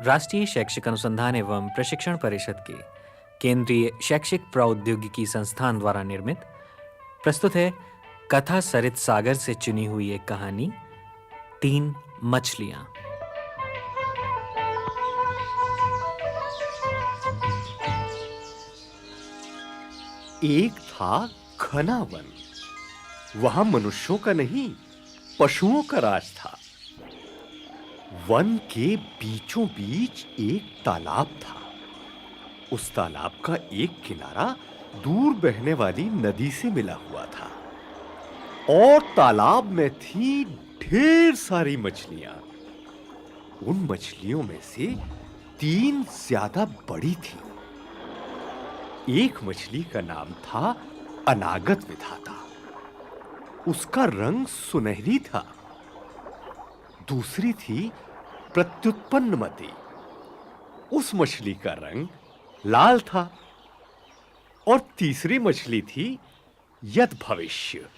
राष्ट्रीय शैक्षिक अनुसंधान एवं प्रशिक्षण परिषद के केंद्रीय शैक्षिक प्रौद्योगिकी संस्थान द्वारा निर्मित प्रस्तुत है कथा सरित सागर से चुनी हुई एक कहानी, तीन मछलियां। एक था घना वन। वहां मनुष्यों का नहीं, पशुओं का राज था। वन के बीचों बीच एक तालाब था। उस तालाब का एक किनारा दूर बहने वाली नदी से मिला हुआ था और तालाब में थी ढेर सारी मछलियां। उन मछलियों में से तीन ज्यादा बड़ी थी। एक मछली का नाम था अनागत विधाता। उसका रंग सुनहरी था। दूसरी थी प्रत्युत्पन्नमति। उस मछली का रंग लाल था। और तीसरी मछली थी यद भविष्य।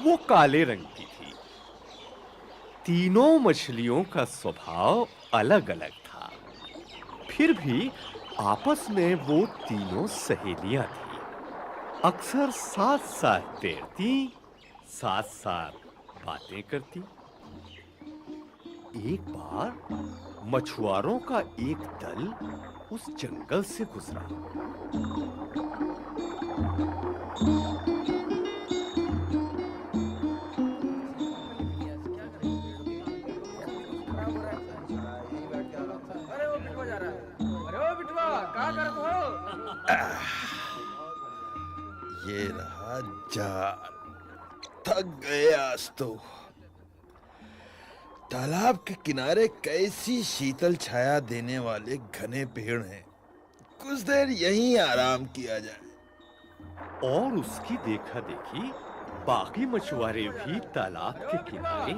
वो काले रंग की थी। तीनों मछलियों का स्वभाव अलग-अलग था। फिर भी आपस में वो तीनों सहेलियां थी। अक्सर साथ-साथ तैरती, साथ-साथ बातें करती। एक बार मछुआरों का एक दल उस जंगल से गुजरा। ये रहा जाल। थक गए आज तो। तालाब के किनारे कैसी शीतल छाया देने वाले घने पेड़ हैं। कुछ देर यहीं आराम किया जाए। और उसकी देखा देखी बाकी मछुआरे भी तालाब के किनारे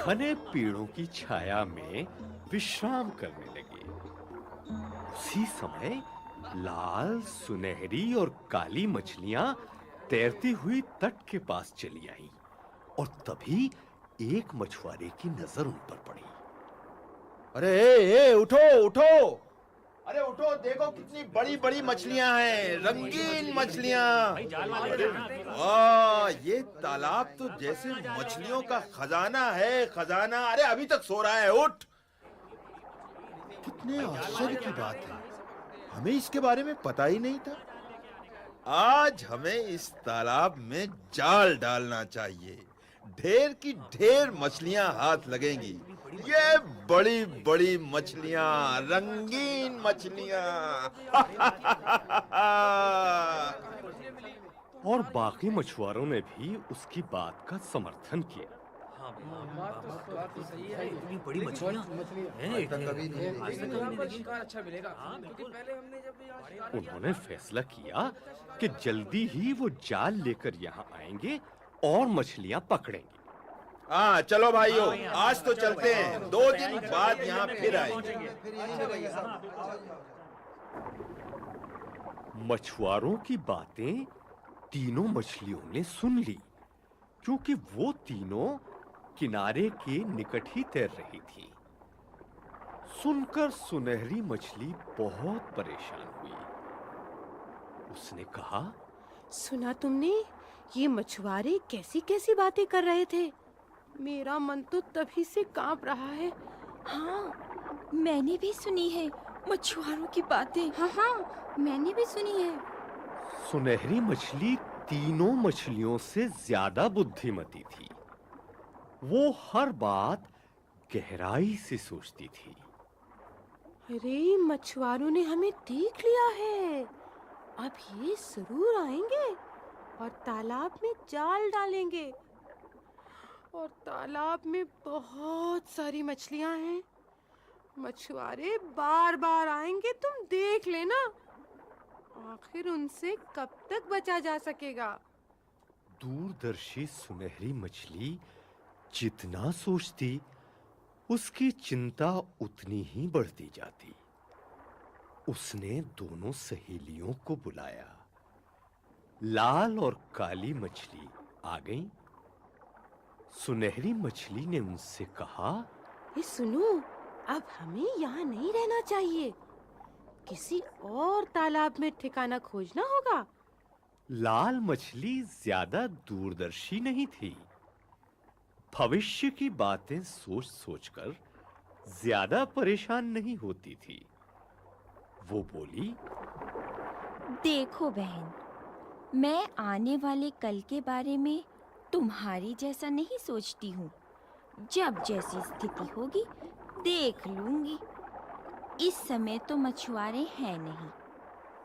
घने पेड़ों की छाया में विश्राम करने लगे। उसी समय लाल, सुनहरी और काली मछलियां तैरती हुई तट के पास चली आईं और तभी एक मछुआरे की नजर उन पर पड़ी। अरे उठो उठो। अरे उठो, देखो कितनी बड़ी बड़ी मछलियां हैं, रंगीन मछलियां। वाह, ये तालाब तो जैसे मछलियों का खजाना है, खजाना। अरे अभी तक सो रहा है, उठ। कितने आश्चर्य की बात है, हमें इसके बारे में पता ही नहीं था। आज हमें इस तालाब में जाल डालना चाहिए। ढेर की ढेर मछलियां हाथ लगेंगी। ये बड़ी बड़ी मछलियां, रंगीन मछलियां। और बाकी मछुआरों ने भी उसकी बात का समर्थन किया। इतनी बड़ी मछलियां हैं, शिकार अच्छा मिलेगा। उन्होंने फैसला किया कि जल्दी ही वो जाल लेकर यहाँ आएंगे और मछलियां पकड़ेंगे। हाँ चलो भाइयों, आज तो चलते हैं। 2 दिन बाद यहाँ फिर आएंगे। मछुआरों की बातें तीनों मछलियों ने सुन ली, क्योंकि वो तीनों किनारे के निकट ही तैर रही थी। सुनकर सुनहरी मछली बहुत परेशान हुई। उसने कहा, सुना तुमने, ये मछुआरे कैसी कैसी बातें कर रहे थे। मेरा मन तो तभी से कांप रहा है। हाँ, मैंने भी सुनी है मछुआरों की बातें। हाँ, मैंने भी सुनी है। सुनहरी मछली तीनों मछलियों से ज्यादा बुद्धिमती थी। वो हर बात गहराई से सोचती थी। अरे, मछुआरों ने हमें देख लिया है। अब ये जरूर आएंगे और तालाब में जाल डालेंगे। और तालाब में बहुत सारी मछलियां हैं। मछुआरे बार बार आएंगे, तुम देख लेना। आखिर उनसे कब तक बचा जा सकेगा। दूरदर्शी सुनहरी मछली जितना सोचती, उसकी चिंता उतनी ही बढ़ती जाती। उसने दोनों सहेलियों को बुलाया। लाल और काली मछली आ गईं। सुनहरी मछली ने उनसे कहा, ये सुनो, अब हमें यहाँ नहीं रहना चाहिए। किसी और तालाब में ठिकाना खोजना होगा। लाल मछली ज्यादा दूरदर्शी नहीं थी। भविष्य की बातें सोच सोचकर ज्यादा परेशान नहीं होती थी। वो बोली, देखो बहन, मैं आने वाले कल के बारे में तुम्हारी जैसा नहीं सोचती हूँ। जब जैसी स्थिति होगी देख लूंगी। इस समय तो मछुआरे हैं नहीं।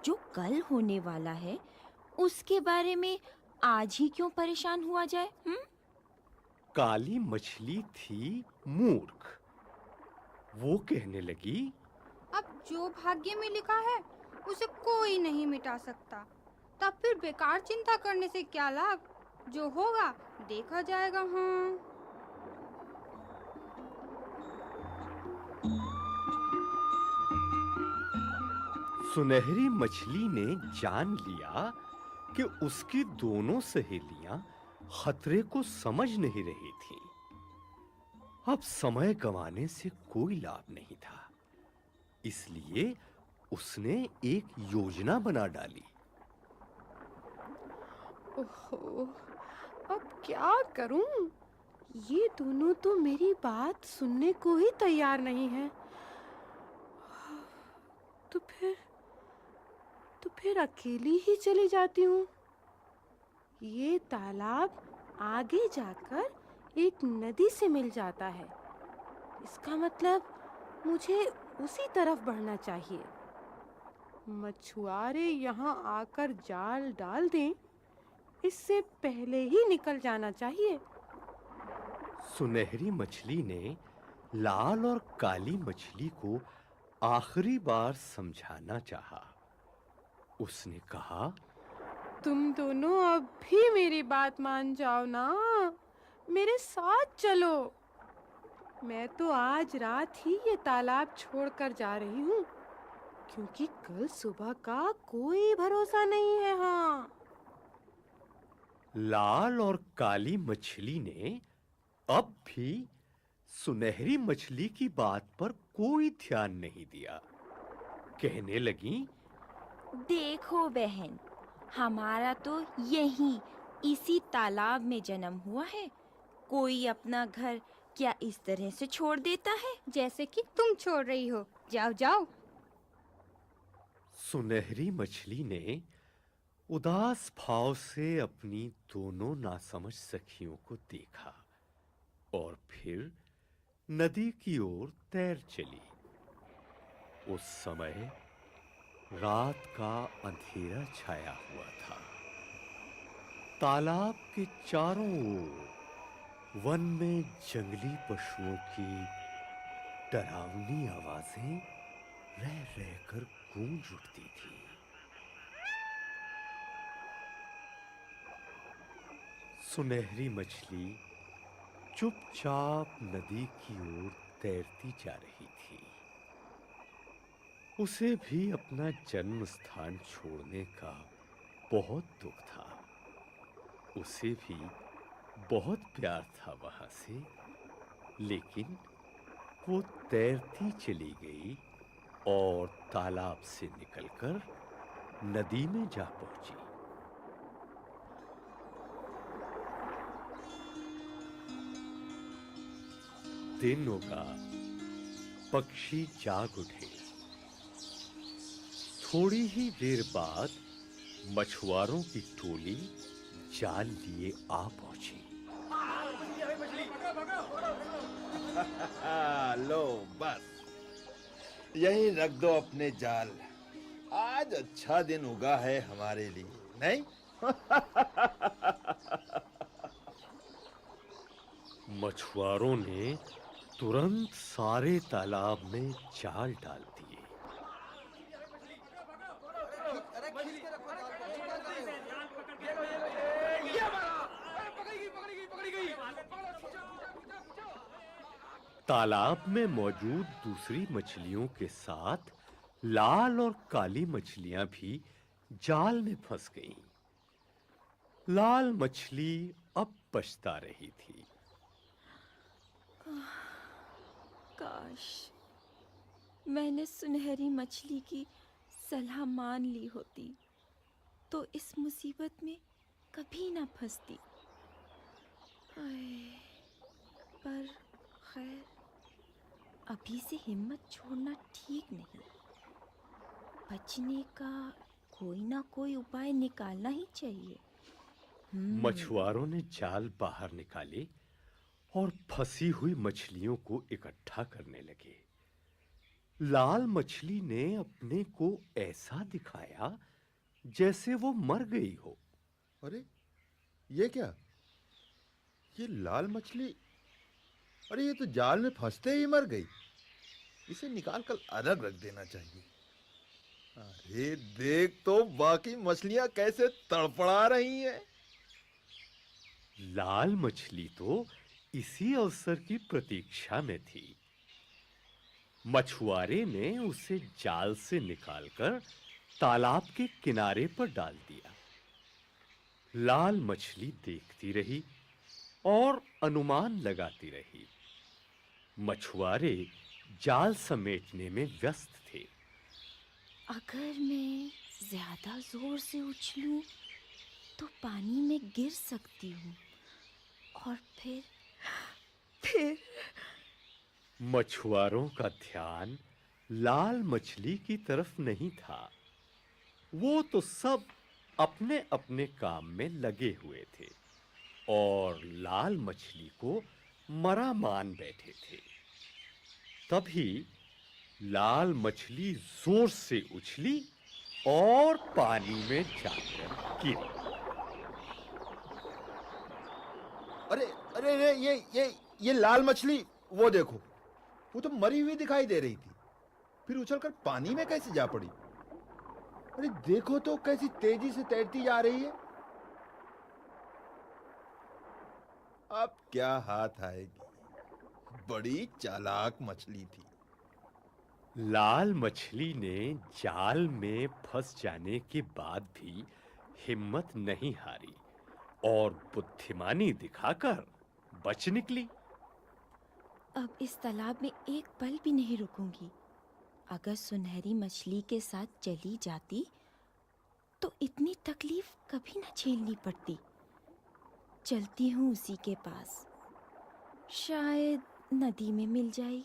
जो कल होने वाला है उसके बारे में आज ही क्यों परेशान हुआ जाए? काली मछली थी मूर्ख। वो कहने लगी, अब जो भाग्य में लिखा है उसे कोई नहीं मिटा सकता। तब फिर बेकार चिंता करने से क्या लाभ? जो होगा देखा जाएगा। हाँ, सुनहरी मछली ने जान लिया कि उसकी दोनों सहेलियां खतरे को समझ नहीं रही थीं। अब समय गंवाने से कोई लाभ नहीं था। इसलिए उसने एक योजना बना डाली। ओहो, अब क्या करूं? ये दोनों तो मेरी बात सुनने को ही तैयार नहीं हैं। तो फिर अकेली ही चली जाती हूँ। ये तालाब आगे जाकर एक नदी से मिल जाता है। इसका मतलब मुझे उसी तरफ बढ़ना चाहिए। मछुआरे यहाँ आकर जाल डाल दें, इससे पहले ही निकल जाना चाहिए। सुनहरी मछली ने लाल और काली मछली को आखिरी बार समझाना चाहा। उसने कहा, तुम दोनों अब भी मेरी बात मान जाओ ना, मेरे साथ चलो। मैं तो आज रात ही ये तालाब छोड़कर जा रही हूँ, क्योंकि कल सुबह का कोई भरोसा नहीं है। हाँ, लाल और काली मछली ने अब भी सुनहरी मछली की बात पर कोई ध्यान नहीं दिया। कहने लगी, देखो बहन, हमारा तो यहीं इसी तालाब में जन्म हुआ है। कोई अपना घर क्या इस तरह से छोड़ देता है? जैसे कि तुम छोड़ रही हो। जाओ जाओ। सुनहरी मछली ने उदास भाव से अपनी दोनों नासमझ सखियों को देखा और फिर नदी की ओर तैर चली। उस समय रात का अंधेरा छाया हुआ था। तालाब के चारों ओर वन में जंगली पशुओं की डरावनी आवाजें रह रहकर गूंज उठती थी। सुनहरी मछली चुपचाप नदी की ओर तैरती जा रही थी। उसे भी अपना जन्म स्थान छोड़ने का बहुत दुख था। उसे भी बहुत प्यार था वहां से, लेकिन वो तैरती चली गई और तालाब से निकलकर नदी में जा पहुंची। दिन उगा, पक्षी जाग उठे। थोड़ी ही देर बाद मछुआरों की टोली जाल लिए आ पहुंची। लो बस, यहीं रख दो अपने जाल। आज अच्छा दिन उगा है हमारे लिए, नहीं? मछुआरों ने तुरंत सारे तालाब में जाल डाल दिए। तालाब में मौजूद दूसरी मछलियों के साथ लाल और काली मछलियां भी जाल में फंस गईं। लाल मछली अब पछता रही थी। काश मैंने सुनहरी मछली की सलाह मान ली होती तो इस मुसीबत में कभी ना फंसती। आए, पर खैर अभी से हिम्मत छोड़ना ठीक नहीं। बचने का कोई ना कोई उपाय निकालना ही चाहिए। मछुआरों ने जाल बाहर निकाले और फंसी हुई मछलियों को इकट्ठा करने लगे। लाल मछली ने अपने को ऐसा दिखाया जैसे वो मर गई हो। अरे ये क्या? ये लाल मछली, अरे ये तो जाल में फंसते ही मर गई। इसे निकाल कर अलग रख देना चाहिए। अरे देख तो बाकी मछलियां कैसे तड़पड़ा रही हैं। लाल मछली तो इसी अवसर की प्रतीक्षा में थी। मछुआरे ने उसे जाल से निकालकर तालाब के किनारे पर डाल दिया। लाल मछली देखती रही और अनुमान लगाती रही। मछुआरे जाल समेटने में व्यस्त थे। अगर मैं ज्यादा जोर से उछलूं तो पानी में गिर सकती हूँ और फिर मछुआरों का ध्यान लाल मछली की तरफ नहीं था। वो तो सब अपने अपने काम में लगे हुए थे और लाल मछली को मरा मान बैठे थे। तभी लाल मछली जोर से उछली और पानी में जाकर गिरी। अरे अरे अरे ये लाल मछली, वो देखो, वो तो मरी हुई दिखाई दे रही थी, फिर उछलकर पानी में कैसे जा पड़ी? अरे देखो तो कैसी तेजी से तैरती जा रही है। अब क्या हाथ आएगी, बड़ी चालाक मछली थी। लाल मछली ने जाल में फंस जाने के बाद भी हिम्मत नहीं हारी और बुद्धिमानी दिखाकर बच निकली। अब इस तालाब में एक पल भी नहीं रुकूंगी। अगर सुनहरी मछली के साथ चली जाती तो इतनी तकलीफ कभी ना झेलनी पड़ती। चलती हूँ उसी के पास, शायद नदी में मिल जाए।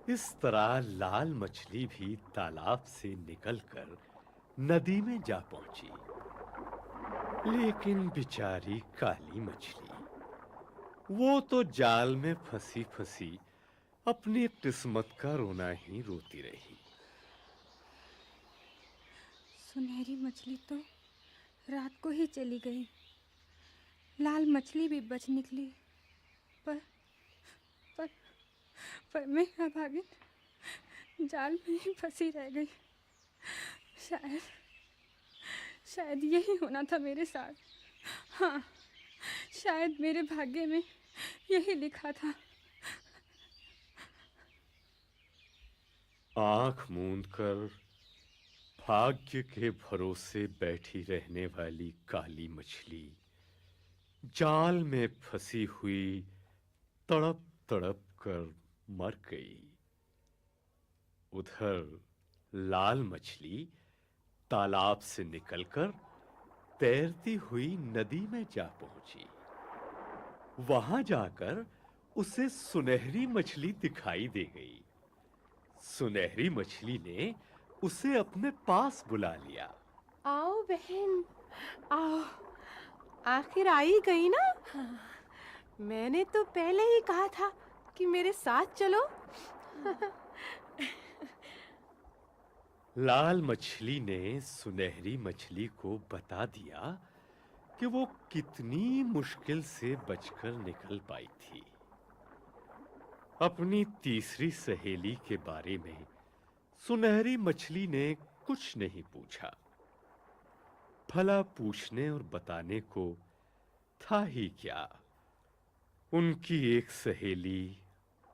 इस तरह लाल मछली भी तालाब से निकलकर नदी में जा पहुंची। लेकिन बेचारी काली मछली, वो तो जाल में फंसी फंसी अपनी किस्मत का रोना ही रोती रही। सुनहरी मछली तो रात को ही चली गई, लाल मछली भी बच निकली, पर पर पर मैं अभागिन जाल में ही फंसी रह गई। शायद यही होना था मेरे साथ। हाँ, शायद मेरे भाग्य में यही लिखा था। आंख मूंद कर भाग्य के भरोसे बैठी रहने वाली काली मछली जाल में फंसी हुई तड़प तड़प कर मर गई। उधर लाल मछली तालाब से निकलकर तैरती हुई नदी में जा पहुंची। वहां जाकर उसे सुनहरी मछली दिखाई दे गई। सुनहरी मछली ने उसे अपने पास बुला लिया। आओ बहन, आओ, आखिर आ ही गई ना। मैंने तो पहले ही कहा था कि मेरे साथ चलो। लाल मछली ने सुनहरी मछली को बता दिया कि वो कितनी मुश्किल से बचकर निकल पाई थी। अपनी तीसरी सहेली के बारे में सुनहरी मछली ने कुछ नहीं पूछा। भला पूछने और बताने को था ही क्या। उनकी एक सहेली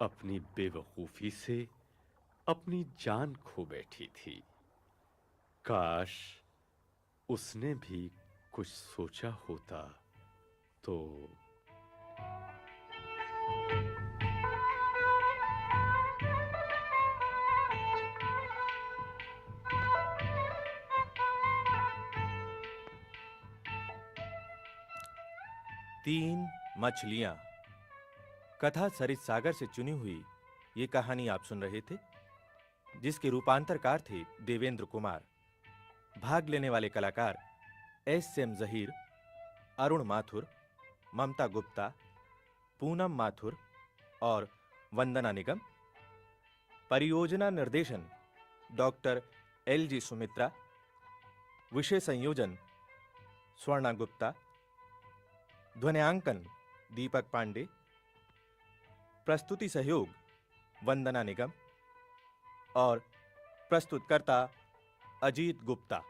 अपनी बेवकूफी से अपनी जान खो बैठी थी। काश उसने भी कुछ सोचा होता तो। तीन मछलियां। कथा सरित सागर से चुनी हुई ये कहानी आप सुन रहे थे, जिसके रूपांतरकार थे देवेंद्र कुमार। भाग लेने वाले कलाकार एस.एम. जहीर, अरुण माथुर, ममता गुप्ता, पूनम माथुर और वंदना निगम। परियोजना निर्देशन डॉक्टर एल.जी. सुमित्रा। विषय संयोजन स्वर्णा गुप्ता। ध्वन्यांकन दीपक पांडे। प्रस्तुति सहयोग वंदना निगम और प्रस्तुतकर्ता अजीत गुप्ता।